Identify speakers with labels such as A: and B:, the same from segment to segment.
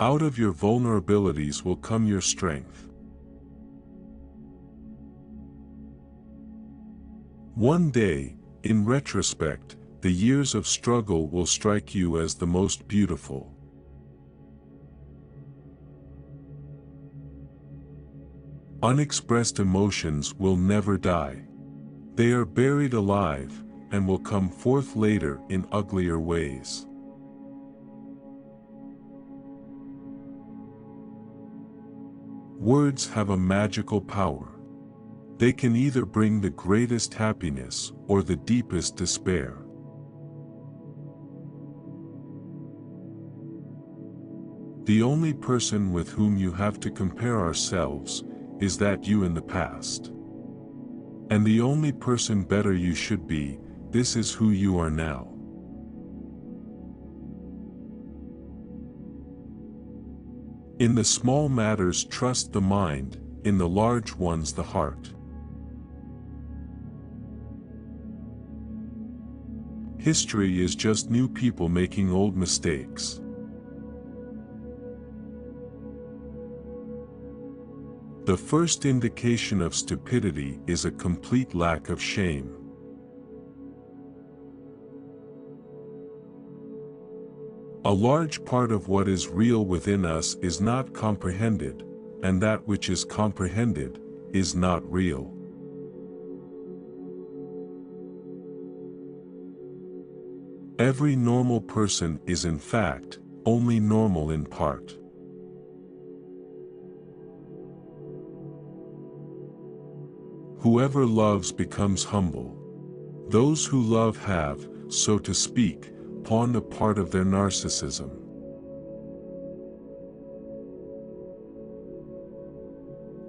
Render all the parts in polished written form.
A: Out of your vulnerabilities will come your strength. One day, in retrospect, the years of struggle will strike you as the most beautiful. Unexpressed emotions will never die. They are buried alive, and will come forth later in uglier ways. Words have a magical power. They can either bring the greatest happiness or the deepest despair. The only person with whom you have to compare ourselves is that you in the past. And the only person better you should be, this is who you are now. In the small matters trust the mind, in the large ones the heart. History is just new people making old mistakes. The first indication of stupidity is a complete lack of shame. A large part of what is real within us is not comprehended, and that which is comprehended is not real. Every normal person is in fact only normal in part. Whoever loves becomes humble. Those who love have, so to speak, pawned a part of their narcissism.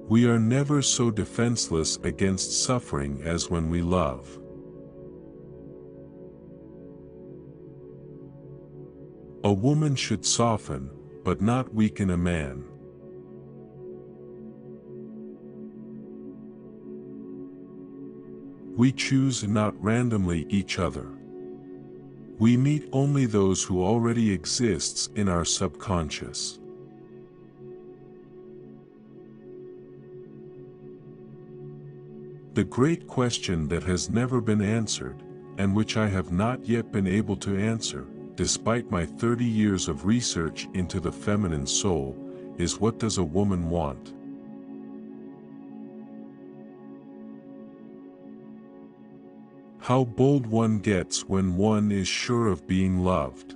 A: We are never so defenseless against suffering as when we love. A woman should soften, but not weaken a man. We choose not randomly each other. We meet only those who already exists in our subconscious. The great question that has never been answered, and which I have not yet been able to answer, despite my 30 years of research into the feminine soul, is what does a woman want? How bold one gets when one is sure of being loved.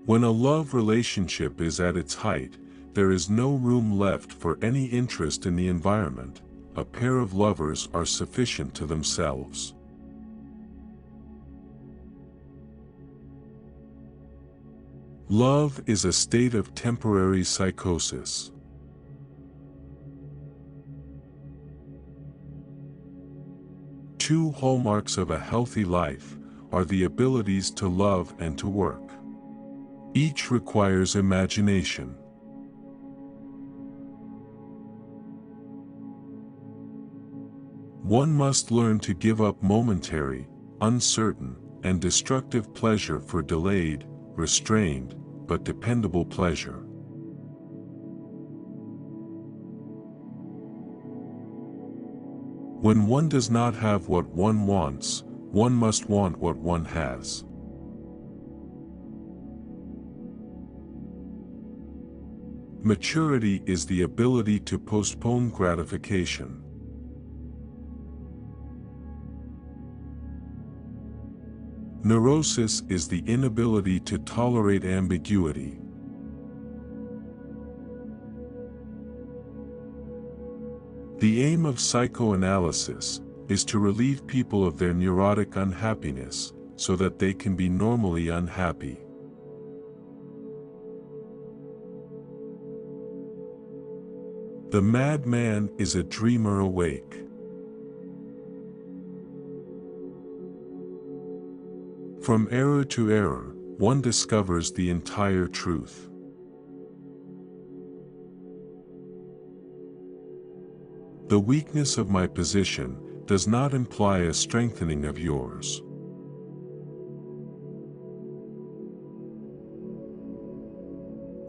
A: When a love relationship is at its height, there is no room left for any interest in the environment. A pair of lovers are sufficient to themselves. Love is a state of temporary psychosis. Two hallmarks of a healthy life are the abilities to love and to work. Each requires imagination. One must learn to give up momentary, uncertain, and destructive pleasure for delayed, restrained, but dependable pleasure. When one does not have what one wants, one must want what one has. Maturity is the ability to postpone gratification. Neurosis is the inability to tolerate ambiguity. The aim of psychoanalysis is to relieve people of their neurotic unhappiness, so that they can be normally unhappy. The madman is a dreamer awake. From error to error, one discovers the entire truth. The weakness of my position does not imply a strengthening of yours.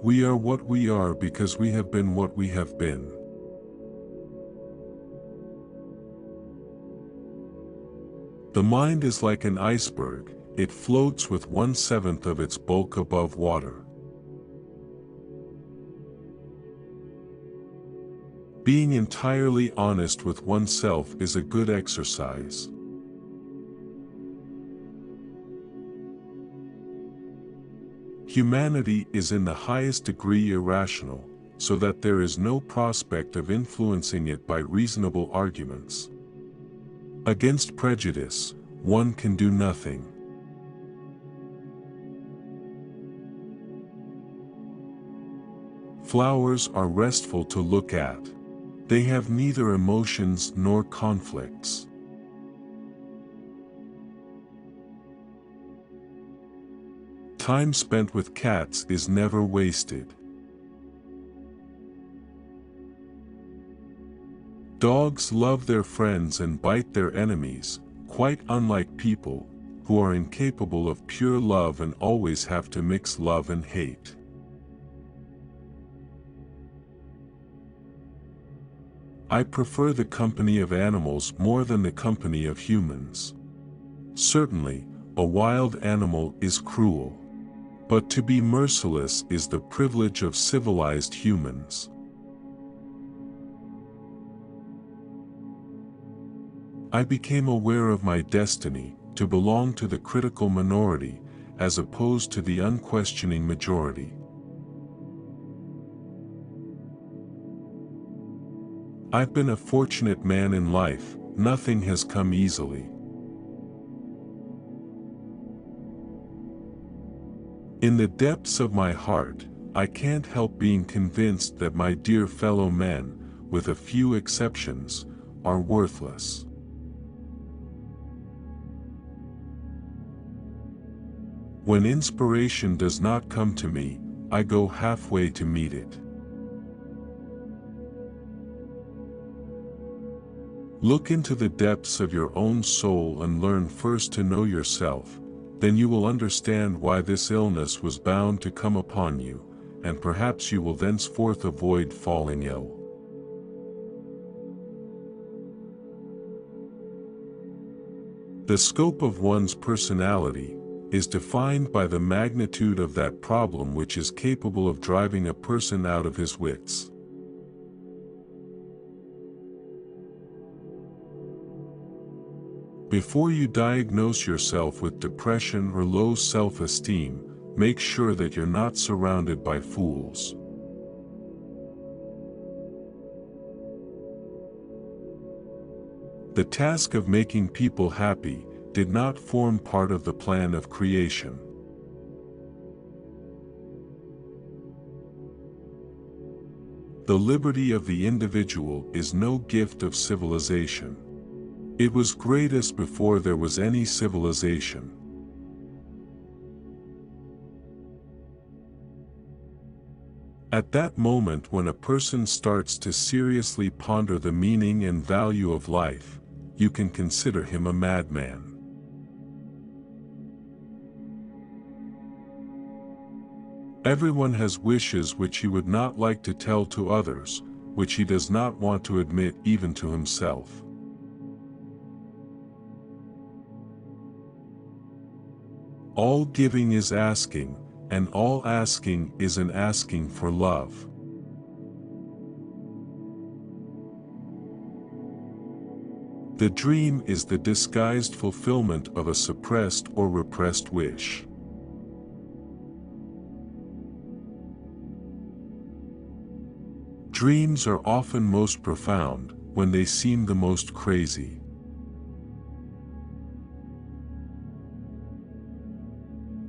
A: We are what we are because we have been what we have been. The mind is like an iceberg, it floats with 1/7 of its bulk above water. Being entirely honest with oneself is a good exercise. Humanity is in the highest degree irrational, so that there is no prospect of influencing it by reasonable arguments. Against prejudice, one can do nothing. Flowers are restful to look at. They have neither emotions nor conflicts. Time spent with cats is never wasted. Dogs love their friends and bite their enemies, quite unlike people, who are incapable of pure love and always have to mix love and hate. I prefer the company of animals more than the company of humans. Certainly, a wild animal is cruel. But to be merciless is the privilege of civilized humans. I became aware of my destiny, to belong to the critical minority, as opposed to the unquestioning majority. I've been a fortunate man in life, nothing has come easily. In the depths of my heart, I can't help being convinced that my dear fellow men, with a few exceptions, are worthless. When inspiration does not come to me, I go halfway to meet it. Look into the depths of your own soul and learn first to know yourself, then you will understand why this illness was bound to come upon you, and perhaps you will thenceforth avoid falling ill. The scope of one's personality is defined by the magnitude of that problem which is capable of driving a person out of his wits. Before you diagnose yourself with depression or low self-esteem, make sure that you're not surrounded by fools. The task of making people happy did not form part of the plan of creation. The liberty of the individual is no gift of civilization. It was greatest before there was any civilization. At that moment when a person starts to seriously ponder the meaning and value of life, you can consider him a madman. Everyone has wishes which he would not like to tell to others, which he does not want to admit even to himself. All giving is asking, and all asking is an asking for love. The dream is the disguised fulfillment of a suppressed or repressed wish. Dreams are often most profound when they seem the most crazy.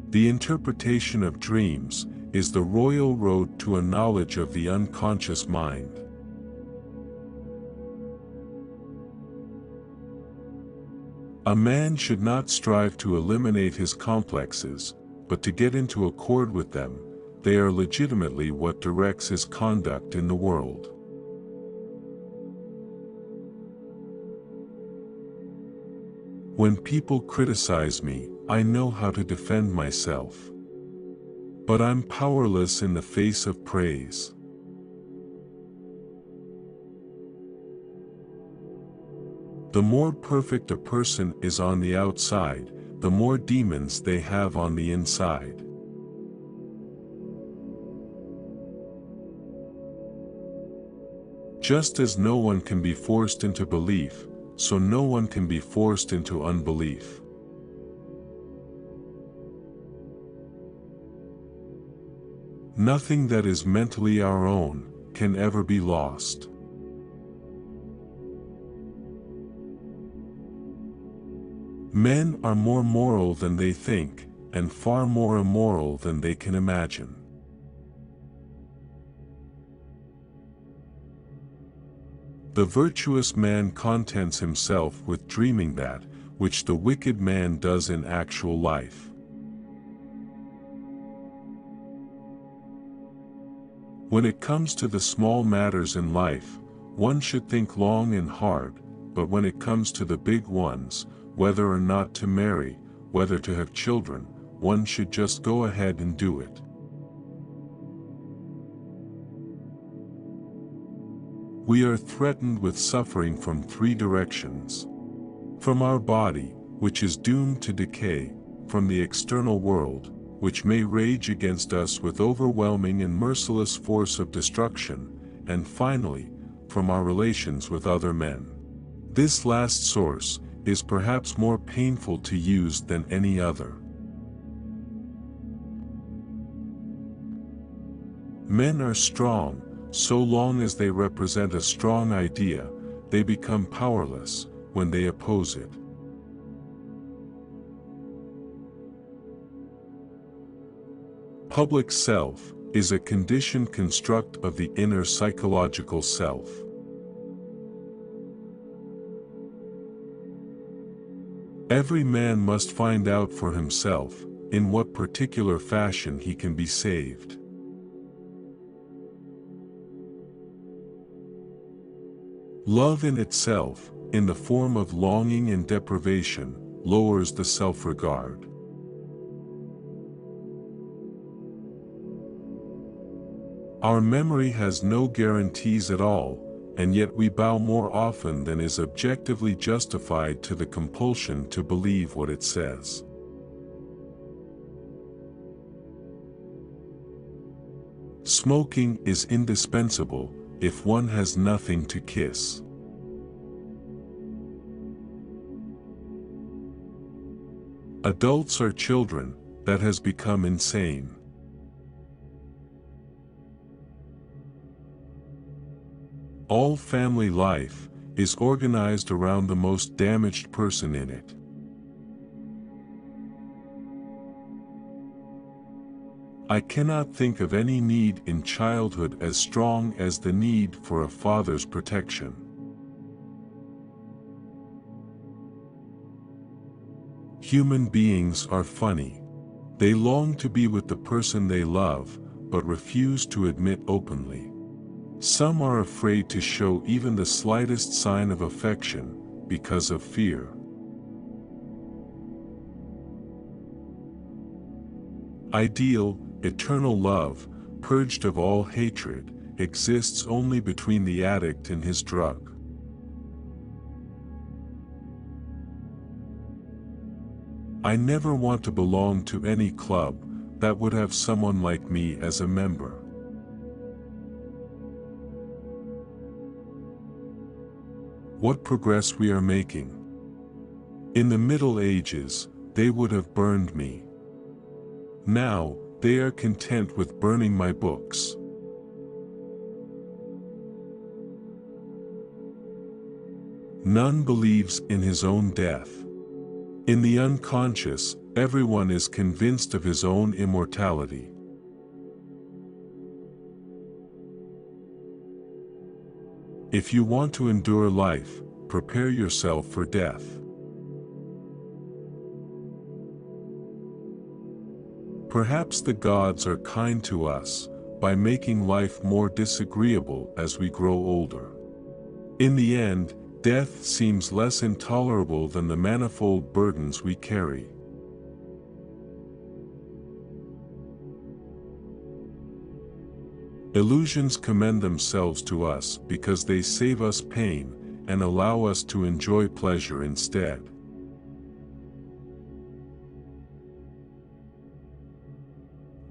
A: The interpretation of dreams is the royal road to a knowledge of the unconscious mind. A man should not strive to eliminate his complexes, but to get into accord with them. They are legitimately what directs his conduct in the world. When people criticize me, I know how to defend myself. But I'm powerless in the face of praise. The more perfect a person is on the outside, the more demons they have on the inside. Just as no one can be forced into belief, so no one can be forced into unbelief. Nothing that is mentally our own can ever be lost. Men are more moral than they think, and far more immoral than they can imagine. The virtuous man contents himself with dreaming that which the wicked man does in actual life. When it comes to the small matters in life, one should think long and hard, but when it comes to the big ones, whether or not to marry, whether to have children, one should just go ahead and do it. We are threatened with suffering from three directions. From our body, which is doomed to decay, from the external world, which may rage against us with overwhelming and merciless force of destruction, and finally, from our relations with other men. This last source is perhaps more painful to use than any other. Men are strong. So long as they represent a strong idea, they become powerless when they oppose it. Public self is a conditioned construct of the inner psychological self. Every man must find out for himself in what particular fashion he can be saved. Love in itself, in the form of longing and deprivation, lowers the self-regard. Our memory has no guarantees at all, and yet we bow more often than is objectively justified to the compulsion to believe what it says. Smoking is indispensable if one has nothing to kiss. Adults are children that has become insane. All family life is organized around the most damaged person in it. I cannot think of any need in childhood as strong as the need for a father's protection. Human beings are funny. They long to be with the person they love, but refuse to admit openly. Some are afraid to show even the slightest sign of affection because of fear. Ideal, eternal love, purged of all hatred, exists only between the addict and his drug. I never want to belong to any club that would have someone like me as a member. What progress we are making. In the Middle Ages, they would have burned me. Now, they are content with burning my books. None believes in his own death. In the unconscious, everyone is convinced of his own immortality. If you want to endure life, prepare yourself for death. Perhaps the gods are kind to us by making life more disagreeable as we grow older. In the end, death seems less intolerable than the manifold burdens we carry. Illusions commend themselves to us because they save us pain and allow us to enjoy pleasure instead.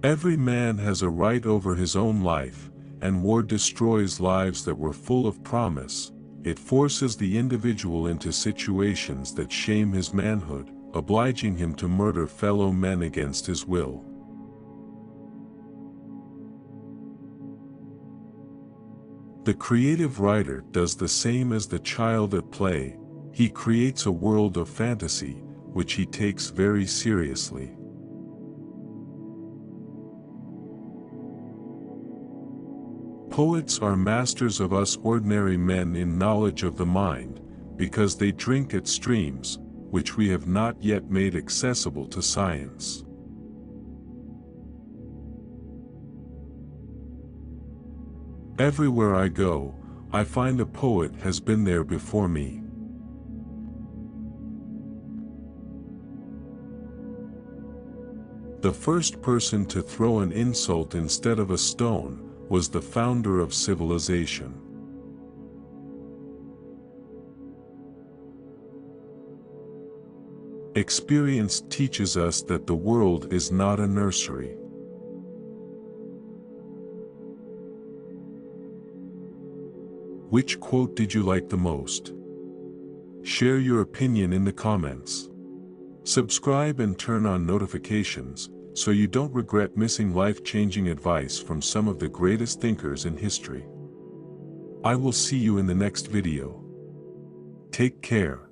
A: Every man has a right over his own life, and war destroys lives that were full of promise. It forces the individual into situations that shame his manhood, obliging him to murder fellow men against his will. The creative writer does the same as the child at play. He creates a world of fantasy, which he takes very seriously. Poets are masters of us ordinary men in knowledge of the mind, because they drink at streams, which we have not yet made accessible to science. Everywhere I go, I find a poet has been there before me. The first person to throw an insult instead of a stone was the founder of civilization. Experience teaches us that the world is not a nursery. Which quote did you like the most? Share your opinion in the comments. Subscribe and turn on notifications, so you don't regret missing life-changing advice from some of the greatest thinkers in history. I will see you in the next video. Take care.